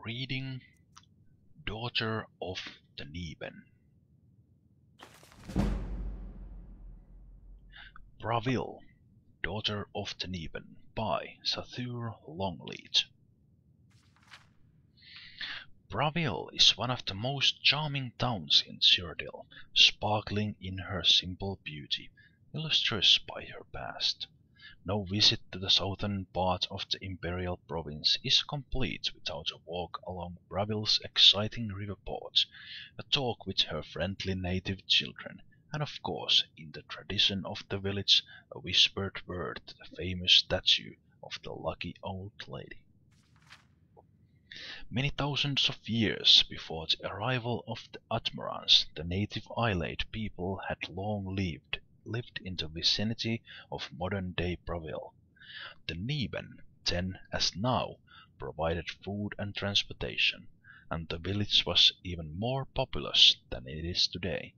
Reading Daughter of the Niben. Bravil, Daughter of the Niben by Sathur Longleat. Bravil is one of the most charming towns in Cyrodiil, sparkling in her simple beauty, illustrious by her past. No visit to the southern part of the imperial province is complete without a walk along Bravil's exciting river port, a talk with her friendly native children, and of course, in the tradition of the village, a whispered word to the famous statue of the lucky old lady. Many thousands of years before the arrival of the Admirants, the native Islade people had long lived in the vicinity of modern-day Bravil. The Niben, then as now, provided food and transportation, and the village was even more populous than it is today.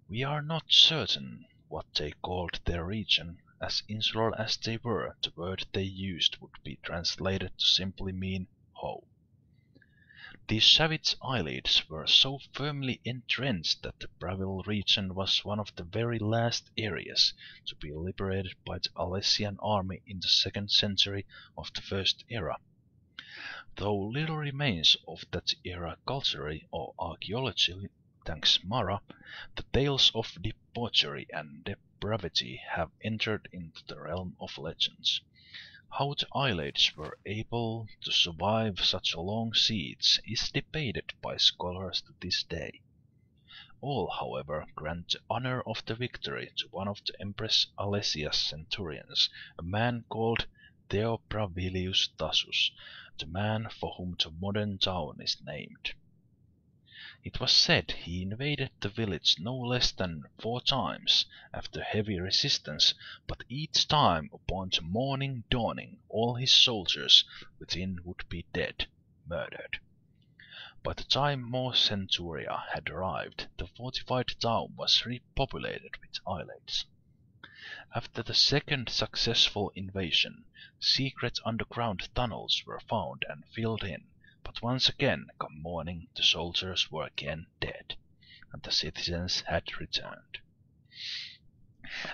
We are not certain what they called their region, as insular as they were, the word they used would be translated to simply mean home. These savage Islades were so firmly entrenched that the Bravil region was one of the very last areas to be liberated by the Alessian army in the 2nd century of the First Era. Though little remains of that era culturally or archaeologically, thanks Mara, the tales of debauchery and depravity have entered into the realm of legends. How the Islades were able to survive such a long siege is debated by scholars to this day. All, however, grant the honor of the victory to one of the Empress Alessia's centurions, a man called Theopravilius Tassus, the man for whom the modern town is named. It was said he invaded the village no less than 4 times, after heavy resistance, but each time upon the morning dawning all his soldiers within would be dead, murdered. By the time more centuria had arrived, the fortified town was repopulated with Islades. After the second successful invasion, secret underground tunnels were found and filled in. But once again, come morning, the soldiers were again dead, and the citizens had returned.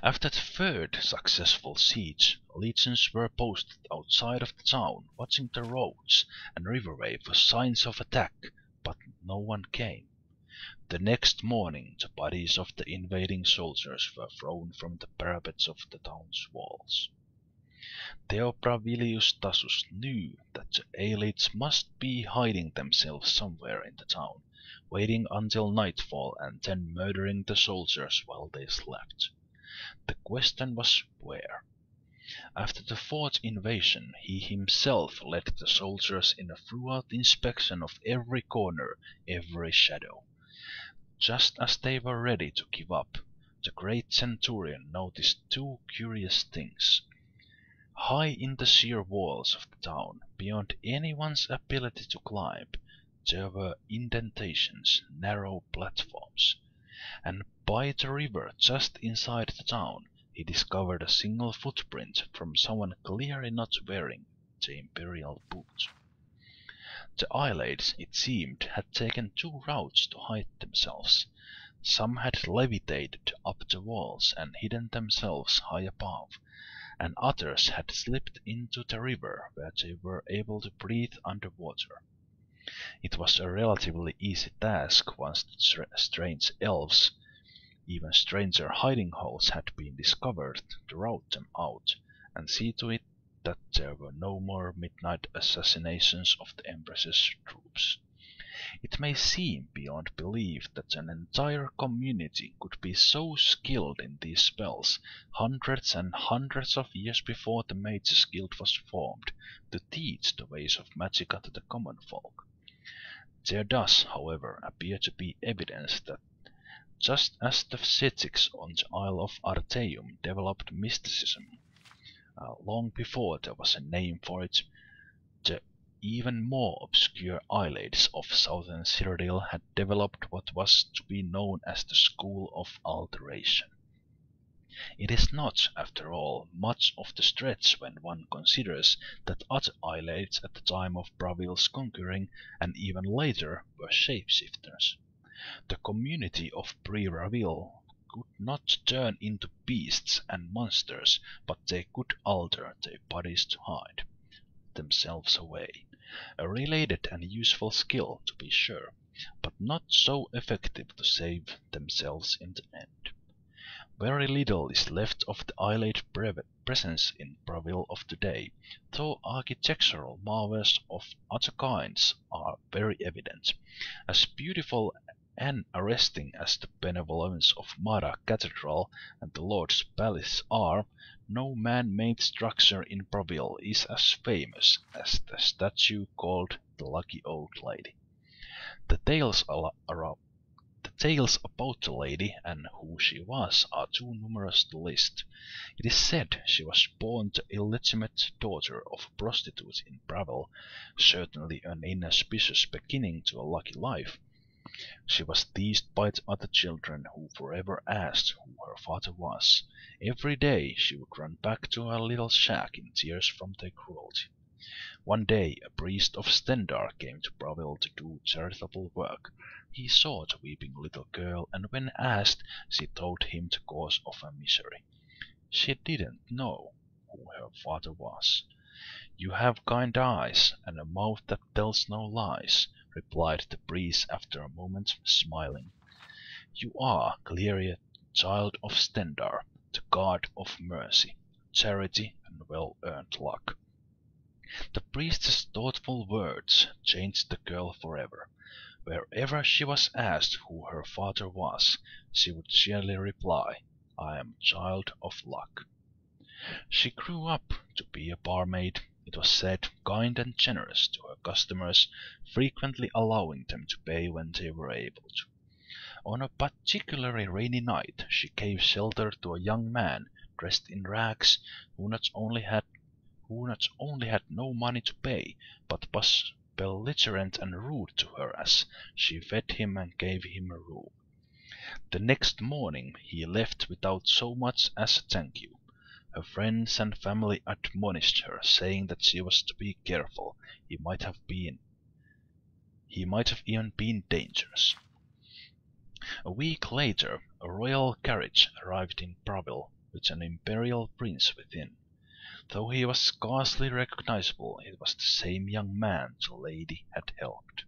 After the 3rd successful siege, legions were posted outside of the town, watching the roads and riverway for signs of attack, but no one came. The next morning, the bodies of the invading soldiers were thrown from the parapets of the town's walls. Theopravilius Tassus knew that the Islades must be hiding themselves somewhere in the town, waiting until nightfall and then murdering the soldiers while they slept. The question was where. After the 4th invasion, he himself led the soldiers in a thorough inspection of every corner, every shadow. Just as they were ready to give up, the great centurion noticed 2 curious things. High in the sheer walls of the town, beyond anyone's ability to climb, there were indentations, narrow platforms, and by the river just inside the town he discovered a single footprint from someone clearly not wearing the imperial boot. The Islades, it seemed, had taken 2 routes to hide themselves. Some had levitated up the walls and hidden themselves high above, and others had slipped into the river where they were able to breathe underwater. It was a relatively easy task once the strange elves, even stranger hiding holes had been discovered, to rout them out and see to it that there were no more midnight assassinations of the Empress's troops. It may seem beyond belief that an entire community could be so skilled in these spells, hundreds and hundreds of years before the Mages Guild was formed, to teach the ways of Magicka to the common folk. There does, however, appear to be evidence that just as the Cetics on the Isle of Arteium developed mysticism, long before there was a name for it, the even more obscure Islades of southern Cyrodiil had developed what was to be known as the School of Alteration. It is not, after all, much of the stretch when one considers that other islets at the time of Braville's conquering, and even later, were shapeshifters. The community of pre-Raville could not turn into beasts and monsters, but they could alter their bodies to hide themselves away. A related and useful skill, to be sure, but not so effective to save themselves in the end. Very little is left of the islet presence in Braville of today, though architectural marvels of other kinds are very evident. As beautiful and arresting as the benevolence of Mara Cathedral and the Lord's Palace are, no man-made structure in Braville is as famous as the statue called the Lucky Old Lady. The tales about the lady and who she was are too numerous to list. It is said she was born the illegitimate daughter of a prostitute in Braville, certainly an inauspicious beginning to a lucky life. She was teased by the other children, who forever asked who her father was. Every day she would run back to her little shack in tears from their cruelty. One day a priest of Stendar came to Braville to do charitable work. He saw the weeping little girl, and when asked, she told him the cause of her misery. She didn't know who her father was. "You have kind eyes, and a mouth that tells no lies," replied the priest after a moment, smiling. "You are clearly a child of Stendar, the god of mercy, charity, and well-earned luck." The priest's thoughtful words changed the girl forever. Wherever she was asked who her father was, she would cheerily reply, "I am a child of luck." She grew up to be a barmaid, it was said, kind and generous to her customers, frequently allowing them to pay when they were able to. On a particularly rainy night she gave shelter to a young man dressed in rags, who not only had no money to pay, but was belligerent and rude to her as she fed him and gave him a room. The next morning he left without so much as a thank you. Her friends and family admonished her, saying that she was to be careful. He might have even been dangerous. A week later a royal carriage arrived in Braville with an imperial prince within. Though he was scarcely recognizable, it was the same young man the lady had helped.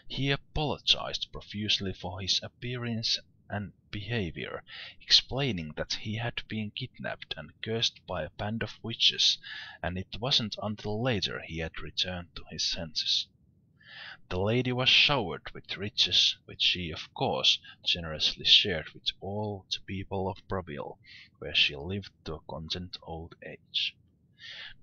He apologized profusely for his appearance and behavior, explaining that he had been kidnapped and cursed by a band of witches, and it wasn't until later he had returned to his senses. The lady was showered with riches, which she, of course, generously shared with all the people of Braville, where she lived to a content old age.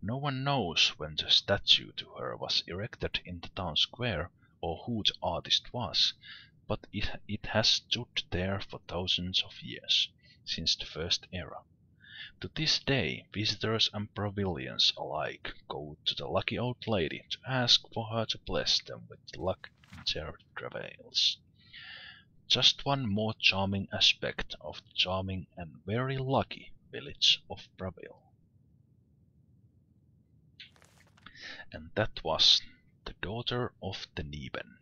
No one knows when the statue to her was erected in the town square, or who the artist was, but it has stood there for thousands of years, since the first era. To this day visitors and Bravilians alike go to the lucky old lady to ask for her to bless them with luck in their travails. Just one more charming aspect of the charming and very lucky village of Braville. And that was The Daughter of the Niben.